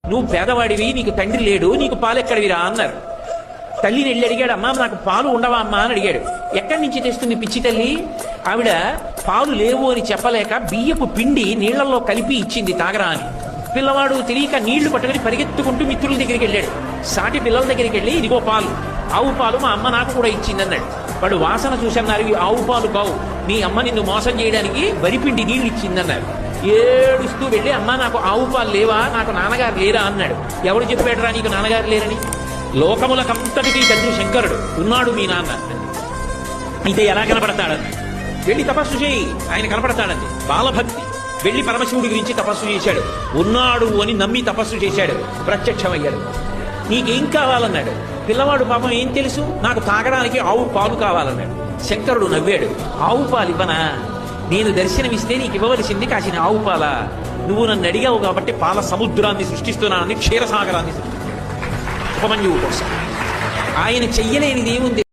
నువ్వు పేదవాడివి, నీకు తండ్రి లేడు, నీకు పాలు ఎక్కడివిరా అన్నారు. తల్లిని వెళ్ళి అడిగాడు, అమ్మా నాకు పాలు ఉండవా అమ్మా అని అడిగాడు. ఎక్కడి నుంచి తెస్తుంది పిచ్చి తల్లి? ఆవిడ పాలు లేవు అని చెప్పలేక బియ్యపు పిండి నీళ్లలో కలిపి ఇచ్చింది తాగరా అని. పిల్లవాడు తెలియక నీళ్లు పట్టుకుని పరిగెత్తుకుంటూ మిత్రుల దగ్గరికి వెళ్ళాడు. సాటి పిల్లల దగ్గరికి వెళ్ళి, ఇదిగో పాలు, ఆవు పాలు మా అమ్మ నాకు కూడా ఇచ్చింది అన్నాడు. వాడు వాసన చూసన్నారు, ఇవి ఆవు పాలు కావు, మీ అమ్మ నిన్ను మోసం చేయడానికి వరిపిండి నీళ్లు ఇచ్చిందన్నారు. ఏడుస్తూ వెళ్ళి, అమ్మ నాకు ఆవు పాలు లేవా, నాకు నాన్నగారు లేరా అన్నాడు. ఎవడు చెప్పాడురా నీకు నాన్నగారు లేరని? లోకములకంతటికీ తండ్రి శంకరుడు, ఉన్నాడు మీ నాన్న. అయితే ఎలా కనపడతాడని వెళ్ళి తపస్సు చేయి, ఆయన కనపడతాడండి. బాలభక్తి. వెళ్ళి పరమశివుడి గురించి తపస్సు చేశాడు. ఉన్నాడు అని నమ్మి తపస్సు చేశాడు, ప్రత్యక్షమయ్యాడు. నీకేం కావాలన్నాడు. పిల్లవాడు పాపం ఏం తెలుసు, నాకు తాగడానికి ఆవు పాలు కావాలన్నాడు. శంకరుడు నవ్వాడు, ఆవు పాలు ఇవ్వనా? నేను దర్శనమిస్తే నీకు ఇవ్వవలసింది కాసిన ఆవు పాల. నువ్వు నన్ను అడిగావు కాబట్టి పాల సముద్రాన్ని సృష్టిస్తున్నానని క్షీరసాగరాన్ని సృష్టిస్తున్నాడు ఉపమన్యువు కోసం. ఆయన చెయ్యలేనిది ఏముంది?